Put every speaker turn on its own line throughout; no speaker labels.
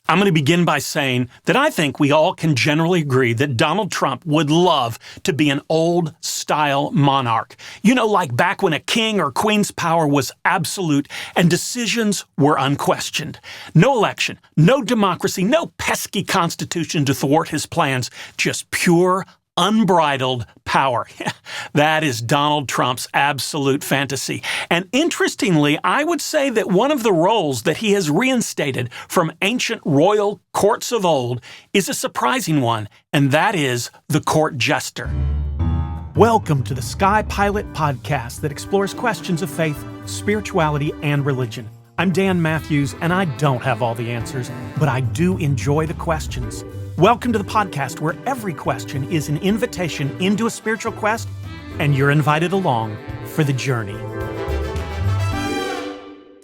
I'm going to begin by saying that I think we all can generally agree that Donald Trump would love to be an old-style monarch. You know, like back when a king or queen's power was absolute and decisions were unquestioned. No election, no democracy, no pesky constitution to thwart his plans, just pure, unbridled power. That is Donald Trump's absolute fantasy. And interestingly, I would say that one of the roles that he has reinstated from ancient royal courts of old is a surprising one, and that is the court jester. Welcome to the Sky Pilot podcast that explores questions of faith, spirituality, and religion. I'm Dan Matthews, and I don't have all the answers, but I do enjoy the questions. Welcome to the podcast where every question is an invitation into a spiritual quest, and you're invited along for the journey.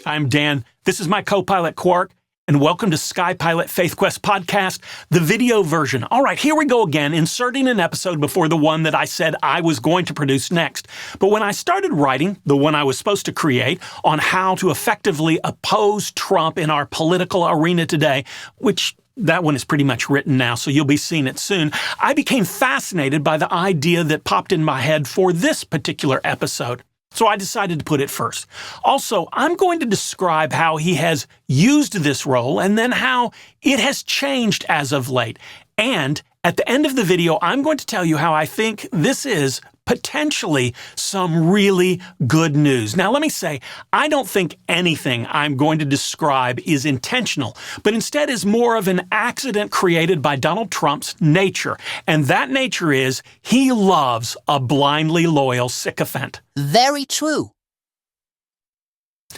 I'm Dan. This is my co-pilot Quark, and welcome to Sky Pilot Faith Quest Podcast, the video version. All right, here we go again, inserting an episode before the one that I said I was going to produce next. But when I started writing, the one I was supposed to create, on how to effectively oppose Trump in our political arena today, which that one is pretty much written now, so you'll be seeing it soon, I became fascinated by the idea that popped in my head for this particular episode. So I decided to put it first. Also, I'm going to describe how he has used this role and then how it has changed as of late. And at the end of the video, I'm going to tell you how I think this is potentially some really good news. Now, let me say, I don't think anything I'm going to describe is intentional, but instead is more of an accident created by Donald Trump's nature. And that nature is he loves a blindly loyal sycophant.
Very true.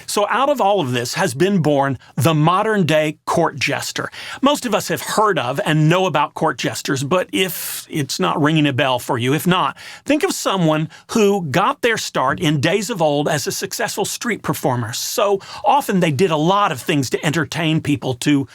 So out of all of this has been born the modern-day court jester. Most of us have heard of and know about court jesters, but if it's not ringing a bell for you, if not, think of someone who got their start in days of old as a successful street performer. So often they did a lot of things to entertain people, to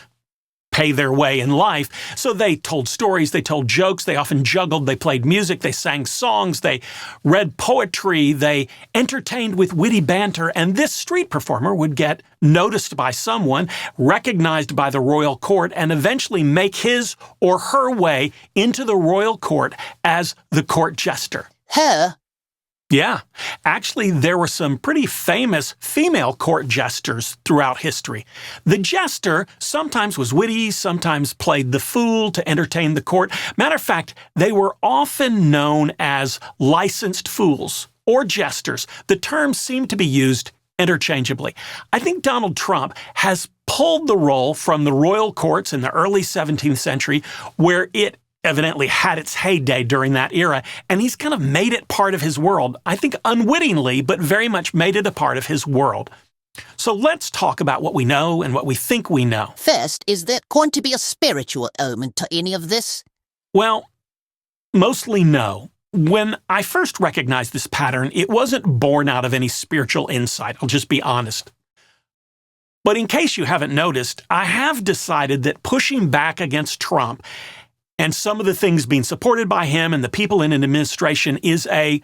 pay their way in life. So they told stories, they told jokes, they often juggled, they played music, they sang songs, they read poetry, they entertained with witty banter, and this street performer would get noticed by someone, recognized by the royal court, and eventually make his or her way into the royal court as the court jester.
Her?
Yeah, actually, there were some pretty famous female court jesters throughout history. The jester sometimes was witty, sometimes played the fool to entertain the court. Matter of fact, they were often known as licensed fools or jesters. The terms seem to be used interchangeably. I think Donald Trump has pulled the role from the royal courts in the early 17th century, where it evidently had its heyday during that era, and he's kind of made it part of his world. I think unwittingly, but very much made it a part of his world. So let's talk about what we know and what we think we know.
First, is there going to be a spiritual element to any of this?
Well, mostly no. When I first recognized this pattern, it wasn't born out of any spiritual insight. I'll just be honest. But in case you haven't noticed, I have decided that pushing back against Trump and some of the things being supported by him and the people in an administration is a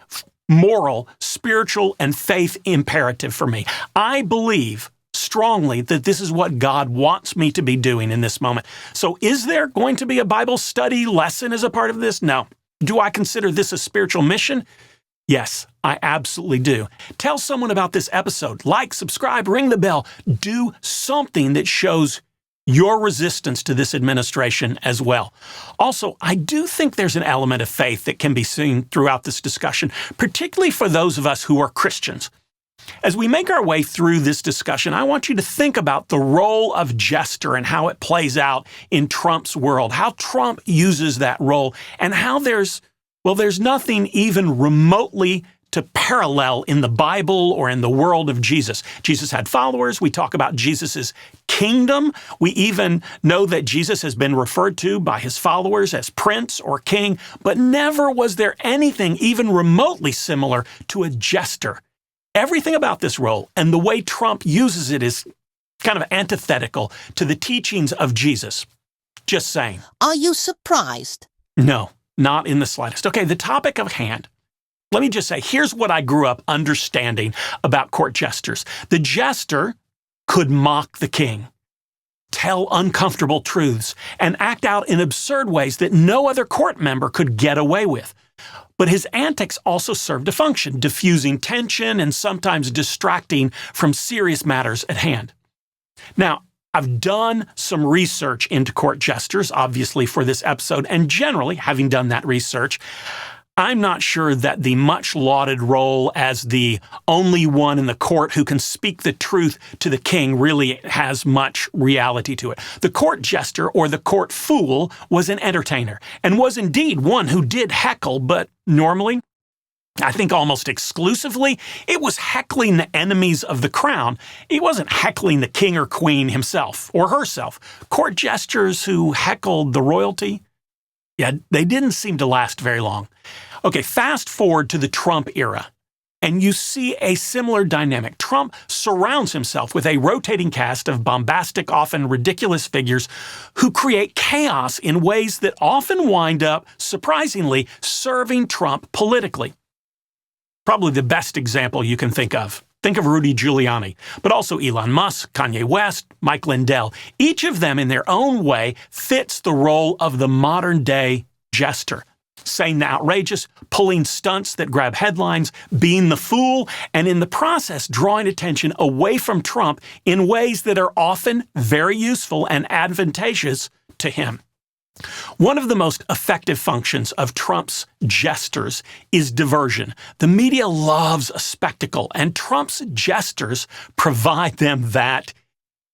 moral, spiritual, and faith imperative for me. I believe strongly that this is what God wants me to be doing in this moment. So is there going to be a Bible study lesson as a part of this? No. Do I consider this a spiritual mission? Yes, I absolutely do. Tell someone about this episode. Like, subscribe, ring the bell. Do something that shows your resistance to this administration as well. Also, I do think there's an element of faith that can be seen throughout this discussion, particularly for those of us who are Christians. As we make our way through this discussion, I want you to think about the role of jester and how it plays out in Trump's world, how Trump uses that role, and how there's nothing even remotely to parallel in the Bible or in the world of Jesus. Jesus had followers. We talk about Jesus's kingdom. We even know that Jesus has been referred to by his followers as prince or king, but never was there anything even remotely similar to a jester. Everything about this role and the way Trump uses it is kind of antithetical to the teachings of Jesus. Just saying.
Are you surprised?
No, not in the slightest. Okay, the topic of hand. Let me just say, here's what I grew up understanding about court jesters. The jester could mock the king. tell uncomfortable truths, and act out in absurd ways that no other court member could get away with. But his antics also served a function, diffusing tension and sometimes distracting from serious matters at hand. Now, I've done some research into court jesters, obviously, for this episode, and generally, having done that research, I'm not sure that the much-lauded role as the only one in the court who can speak the truth to the king really has much reality to it. The court jester, or the court fool, was an entertainer, and was indeed one who did heckle, but normally, I think almost exclusively, it was heckling the enemies of the crown. He wasn't heckling the king or queen himself or herself. Court jesters who heckled the royalty, yeah, they didn't seem to last very long. Okay, fast forward to the Trump era, and you see a similar dynamic. Trump surrounds himself with a rotating cast of bombastic, often ridiculous figures who create chaos in ways that often wind up, surprisingly, serving Trump politically. Probably the best example you can think of. Think of Rudy Giuliani, but also Elon Musk, Kanye West, Mike Lindell. Each of them in their own way fits the role of the modern-day jester, saying the outrageous, pulling stunts that grab headlines, being the fool, and in the process drawing attention away from Trump in ways that are often very useful and advantageous to him. One of the most effective functions of Trump's jesters is diversion. The media loves a spectacle, and Trump's jesters provide them that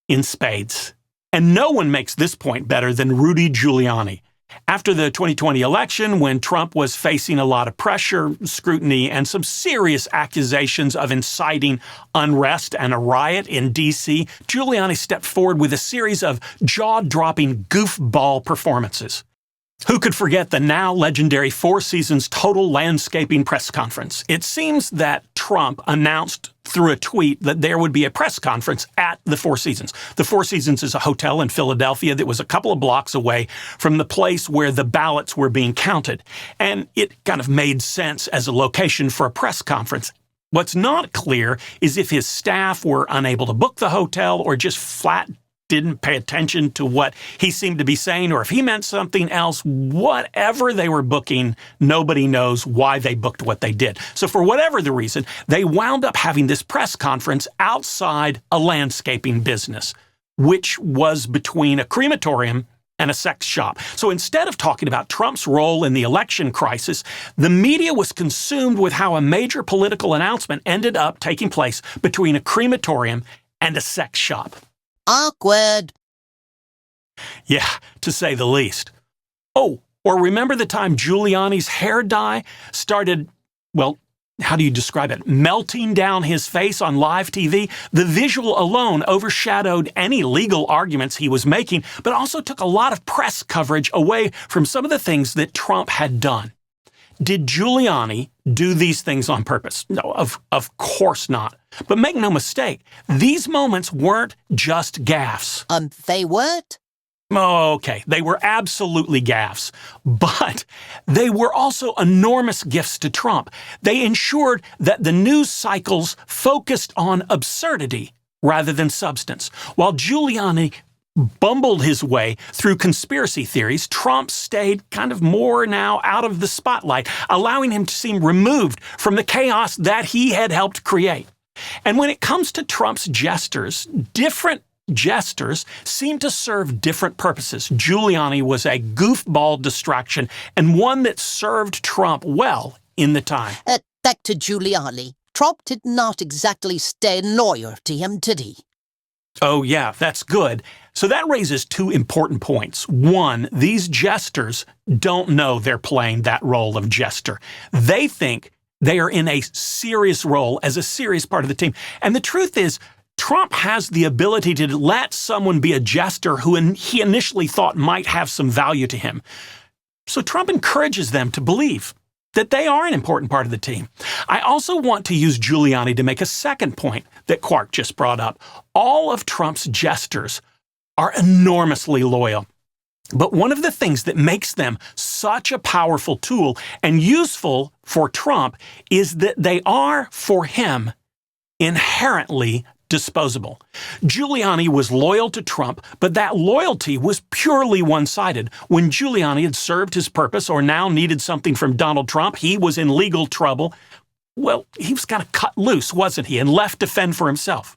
in spades. And no one makes this point better than Rudy Giuliani. After the 2020 election, when Trump was facing a lot of pressure, scrutiny, and some serious accusations of inciting unrest and a riot in D.C., Giuliani stepped forward with a series of jaw-dropping goofball performances. Who could forget the now legendary Four Seasons Total Landscaping press conference? It seems that Trump announced through a tweet that there would be a press conference at the Four Seasons. The Four Seasons is a hotel in Philadelphia that was a couple of blocks away from the place where the ballots were being counted. And it kind of made sense as a location for a press conference. What's not clear is if his staff were unable to book the hotel or just flat didn't pay attention to what he seemed to be saying, or if he meant something else. Whatever they were booking, nobody knows why they booked what they did. So for whatever the reason, they wound up having this press conference outside a landscaping business, which was between a crematorium and a sex shop. So instead of talking about Trump's role in the election crisis, the media was consumed with how a major political announcement ended up taking place between a crematorium and a sex shop.
Awkward.
Yeah, to say the least. Oh, or remember the time Giuliani's hair dye started, well, how do you describe it? Melting down his face on live TV? The visual alone overshadowed any legal arguments he was making, but also took a lot of press coverage away from some of the things that Trump had done. Did Giuliani do these things on purpose? No, of course not. But make no mistake, these moments weren't just gaffes.
They weren't?
Oh, okay, they were absolutely gaffes. But they were also enormous gifts to Trump. They ensured that the news cycles focused on absurdity rather than substance. While Giuliani bumbled his way through conspiracy theories, Trump stayed kind of more now out of the spotlight, allowing him to seem removed from the chaos that he had helped create. And when it comes to Trump's jesters, different jesters seem to serve different purposes. Giuliani was a goofball distraction and one that served Trump well in the time.
Back to Giuliani. Trump did not exactly stay loyal to him, did he?
Oh, yeah, that's good. So that raises two important points. One, these jesters don't know they're playing that role of jester. They think they are in a serious role as a serious part of the team. And the truth is, Trump has the ability to let someone be a jester who he initially thought might have some value to him. So Trump encourages them to believe that they are an important part of the team. I also want to use Giuliani to make a second point that Quark just brought up. All of Trump's jesters are enormously loyal. But one of the things that makes them such a powerful tool and useful for Trump is that they are, for him, inherently disposable. Giuliani was loyal to Trump, but that loyalty was purely one-sided. When Giuliani had served his purpose or now needed something from Donald Trump, he was in legal trouble. Well, he was kind of cut loose, wasn't he, and left to fend for himself.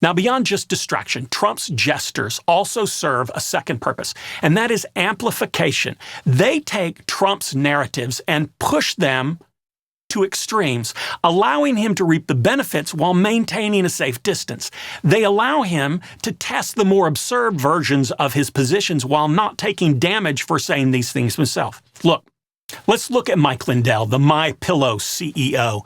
Now, beyond just distraction, Trump's jesters also serve a second purpose, and that is amplification. They take Trump's narratives and push them to extremes, allowing him to reap the benefits while maintaining a safe distance. They allow him to test the more absurd versions of his positions while not taking damage for saying these things himself. Look, let's look at Mike Lindell, the MyPillow CEO.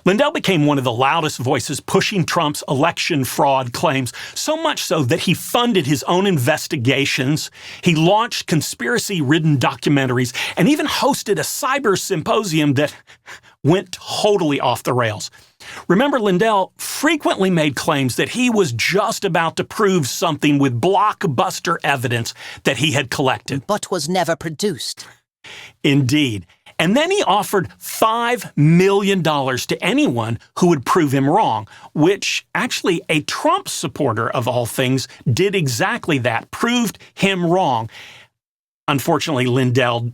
Lindell became one of the loudest voices pushing Trump's election fraud claims, so much so that he funded his own investigations, he launched conspiracy-ridden documentaries, and even hosted a cyber symposium that went totally off the rails. Remember, Lindell frequently made claims that he was just about to prove something with blockbuster evidence that he had collected.
But was never produced.
Indeed. And then he offered $5 million to anyone who would prove him wrong, which actually a Trump supporter of all things did exactly that, proved him wrong. Unfortunately, Lindell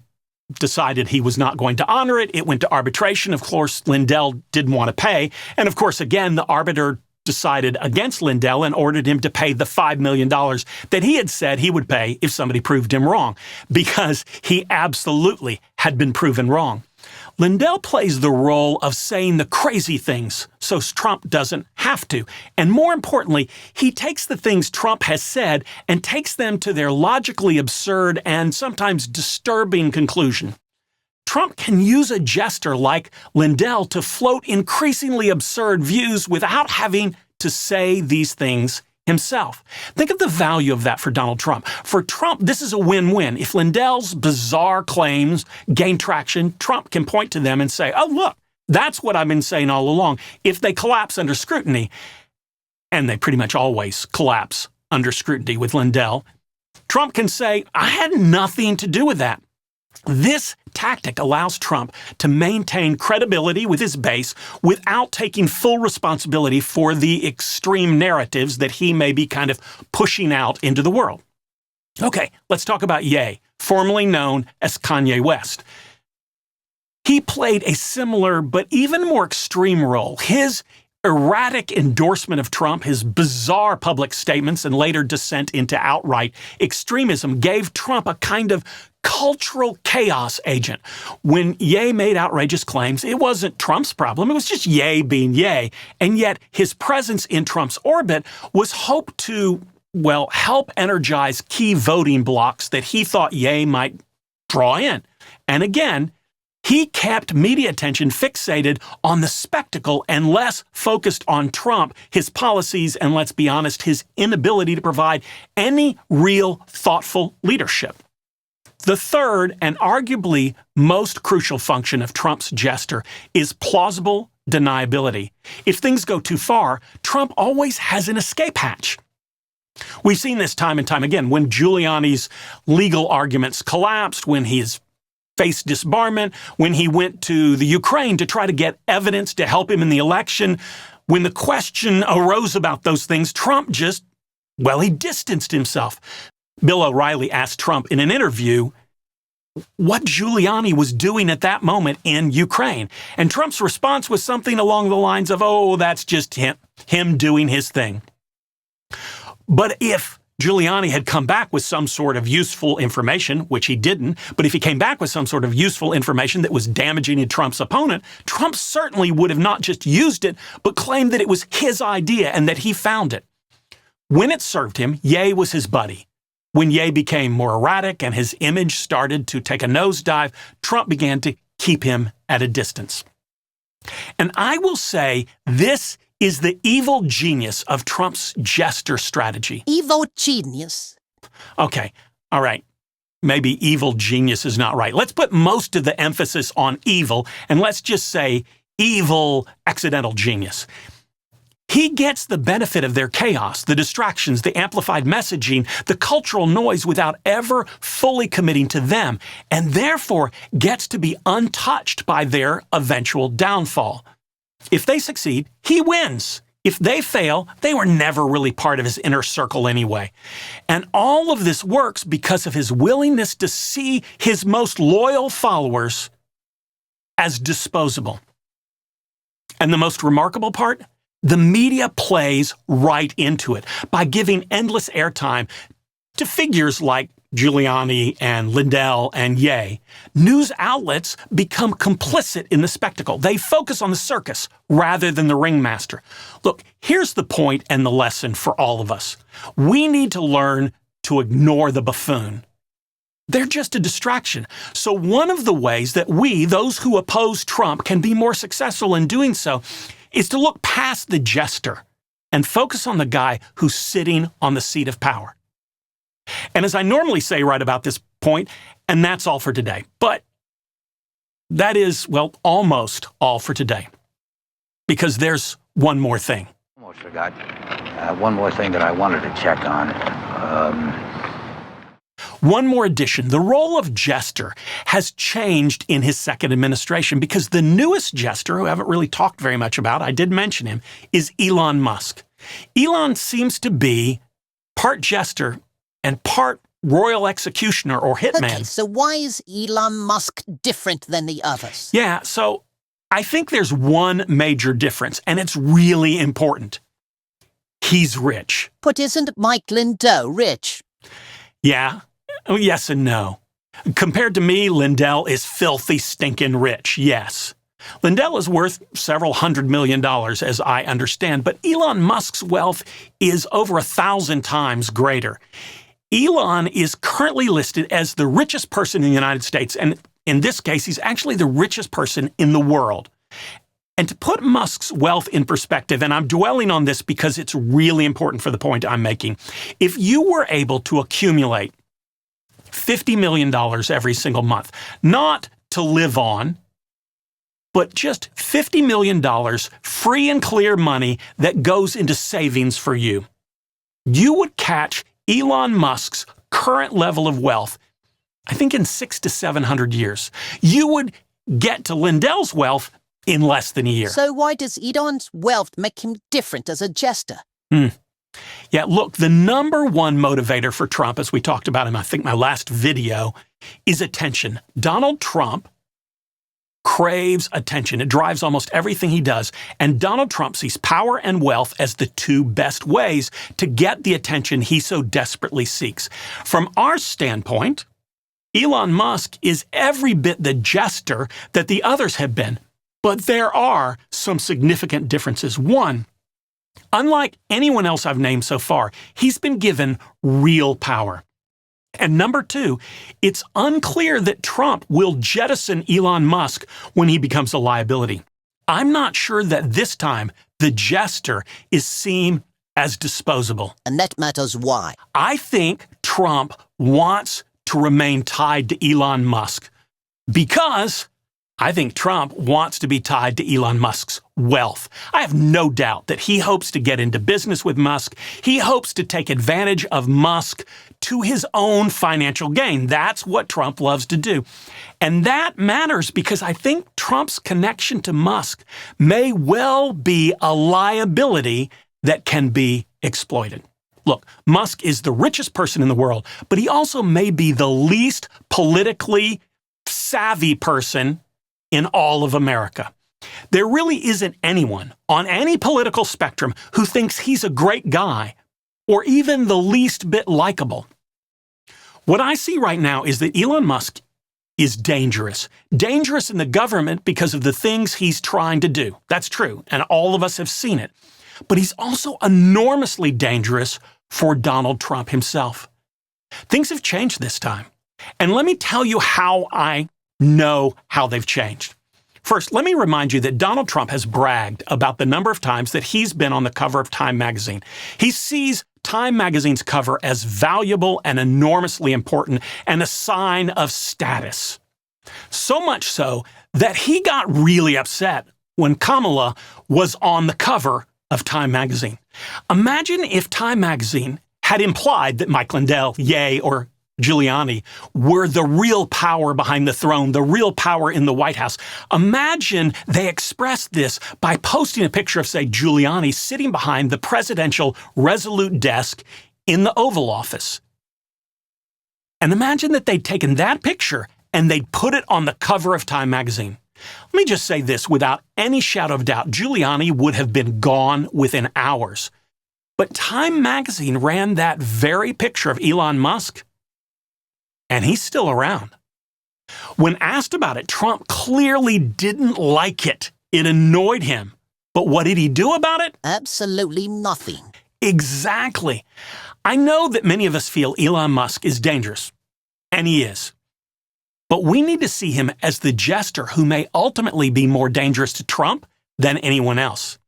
decided he was not going to honor it. It went to arbitration. Of course, Lindell didn't want to pay. And of course, again, the arbiter decided against Lindell and ordered him to pay the $5 million that he had said he would pay if somebody proved him wrong, because he absolutely had been proven wrong. Lindell plays the role of saying the crazy things so Trump doesn't have to. And more importantly, he takes the things Trump has said and takes them to their logically absurd and sometimes disturbing conclusion. Trump can use a jester like Lindell to float increasingly absurd views without having to say these things himself. Think of the value of that for Donald Trump. For Trump, this is a win-win. If Lindell's bizarre claims gain traction, Trump can point to them and say, oh, look, that's what I've been saying all along. If they collapse under scrutiny, and they pretty much always collapse under scrutiny with Lindell, Trump can say, I had nothing to do with that. This tactic allows Trump to maintain credibility with his base without taking full responsibility for the extreme narratives that he may be kind of pushing out into the world. Okay, let's talk about Ye, formerly known as Kanye West. He played a similar but even more extreme role. His erratic endorsement of Trump, his bizarre public statements, and later descent into outright extremism gave Trump a kind of cultural chaos agent. When Ye made outrageous claims, it wasn't Trump's problem. It was just Ye being Ye. And yet his presence in Trump's orbit was hoped to, well, help energize key voting blocks that he thought Ye might draw in. And again, he kept media attention fixated on the spectacle and less focused on Trump, his policies, and let's be honest, his inability to provide any real thoughtful leadership. The third and arguably most crucial function of Trump's jester is plausible deniability. If things go too far, Trump always has an escape hatch. We've seen this time and time again when Giuliani's legal arguments collapsed, when he's faced disbarment, when he went to the Ukraine to try to get evidence to help him in the election. When the question arose about those things, Trump just, well, he distanced himself. Bill O'Reilly asked Trump in an interview what Giuliani was doing at that moment in Ukraine. And Trump's response was something along the lines of, oh, that's just him doing his thing. But if Giuliani had come back with some sort of useful information, which he didn't, but if he came back with some sort of useful information that was damaging to Trump's opponent, Trump certainly would have not just used it, but claimed that it was his idea and that he found it. When it served him, Ye was his buddy. When Ye became more erratic and his image started to take a nosedive, Trump began to keep him at a distance. And I will say this is the evil genius of Trump's jester strategy.
Evil genius?
Okay, all right. Maybe evil genius is not right. Let's put most of the emphasis on evil, and let's just say evil accidental genius. He gets the benefit of their chaos, the distractions, the amplified messaging, the cultural noise without ever fully committing to them, and therefore gets to be untouched by their eventual downfall. If they succeed, he wins. If they fail, they were never really part of his inner circle anyway. And all of this works because of his willingness to see his most loyal followers as disposable. And the most remarkable part? The media plays right into it by giving endless airtime to figures like Giuliani and Lindell and Ye. News outlets become complicit in the spectacle. They focus on the circus rather than the ringmaster. Look, here's the point and the lesson for all of us. We need to learn to ignore the buffoon. They're just a distraction. So one of the ways that we, those who oppose Trump, can be more successful in doing so is to look past the jester and focus on the guy who's sitting on the seat of power. And as I normally say right about this point, and that's all for today. But that is, well, almost all for today. Because there's one more thing.
Almost forgot. One more thing that I wanted to check on.
One more addition. The role of jester has changed in his second administration because the newest jester, who I haven't really talked very much about, I did mention him, is Elon Musk. Elon seems to be part jester and part royal executioner or hitman.
Okay, so why is Elon Musk different than the others?
Yeah, so I think there's one major difference, and it's really important. He's rich.
But isn't Mike Lindell rich?
Yeah, yes and no. Compared to me, Lindell is filthy, stinking rich, yes. Lindell is worth several $100 million, as I understand, but Elon Musk's wealth is over 1,000 times greater. Elon is currently listed as the richest person in the United States, and in this case, he's actually the richest person in the world. And to put Musk's wealth in perspective, and I'm dwelling on this because it's really important for the point I'm making, if you were able to accumulate $50 million every single month, not to live on, but just $50 million free and clear money that goes into savings for you, you would catch Elon Musk's current level of wealth, I think in 600 to 700 years. You would get to Lindell's wealth in less than a year.
So why does Elon's wealth make him different as a jester?
Yeah, look, the number one motivator for Trump, as we talked about in, I think, my last video, is attention. Donald Trump craves attention. It drives almost everything he does. And Donald Trump sees power and wealth as the two best ways to get the attention he so desperately seeks. From our standpoint, Elon Musk is every bit the jester that the others have been. But there are some significant differences. One, unlike anyone else I've named so far, he's been given real power. And number two, it's unclear that Trump will jettison Elon Musk when he becomes a liability. I'm not sure that this time the jester is seen as disposable.
And that matters why?
I think Trump wants to remain tied to Elon Musk because I think Trump wants to be tied to Elon Musk's wealth. I have no doubt that he hopes to get into business with Musk. He hopes to take advantage of Musk to his own financial gain. That's what Trump loves to do. And that matters because I think Trump's connection to Musk may well be a liability that can be exploited. Look, Musk is the richest person in the world, but he also may be the least politically savvy person in all of America. There really isn't anyone on any political spectrum who thinks he's a great guy or even the least bit likable. What I see right now is that Elon Musk is dangerous. Dangerous in the government because of the things he's trying to do. That's true, and all of us have seen it. But he's also enormously dangerous for Donald Trump himself. Things have changed this time. And let me tell you how I know how they've changed. First, let me remind you that Donald Trump has bragged about the number of times that he's been on the cover of Time magazine. He sees Time magazine's cover as valuable and enormously important and a sign of status. So much so that he got really upset when Kamala was on the cover of Time magazine. Imagine if Time magazine had implied that Mike Lindell, Ye, or Giuliani were the real power behind the throne, the real power in the White House. Imagine they expressed this by posting a picture of, say, Giuliani sitting behind the presidential Resolute desk in the Oval Office. And imagine that they'd taken that picture and they'd put it on the cover of Time magazine. Let me just say this without any shadow of doubt, Giuliani would have been gone within hours. But Time magazine ran that very picture of Elon Musk, and he's still around. When asked about it, Trump clearly didn't like it. It annoyed him. But what did he do about it?
Absolutely nothing.
Exactly. I know that many of us feel Elon Musk is dangerous, and he is. But we need to see him as the jester who may ultimately be more dangerous to Trump than anyone else.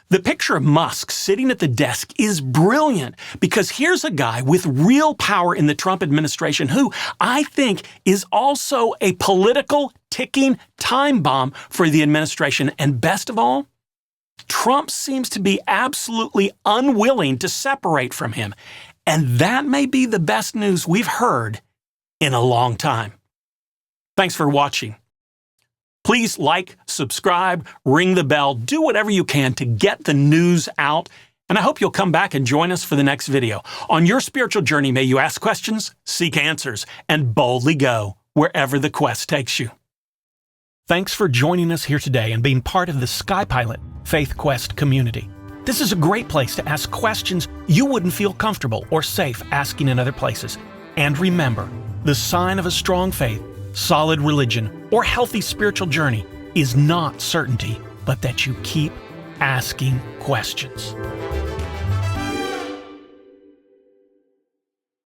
The picture of Musk sitting at the desk is brilliant because here's a guy with real power in the Trump administration who I think is also a political ticking time bomb for the administration. And best of all, Trump seems to be absolutely unwilling to separate from him. And that may be the best news we've heard in a long time. Thanks for watching. Please like, subscribe, ring the bell, do whatever you can to get the news out. And I hope you'll come back and join us for the next video. On your spiritual journey, may you ask questions, seek answers, and boldly go wherever the quest takes you. Thanks for joining us here today and being part of the SkyPilot Faith Quest community. This is a great place to ask questions you wouldn't feel comfortable or safe asking in other places. And remember, the sign of a strong faith, solid religion, or healthy spiritual journey is not certainty, but that you keep asking questions.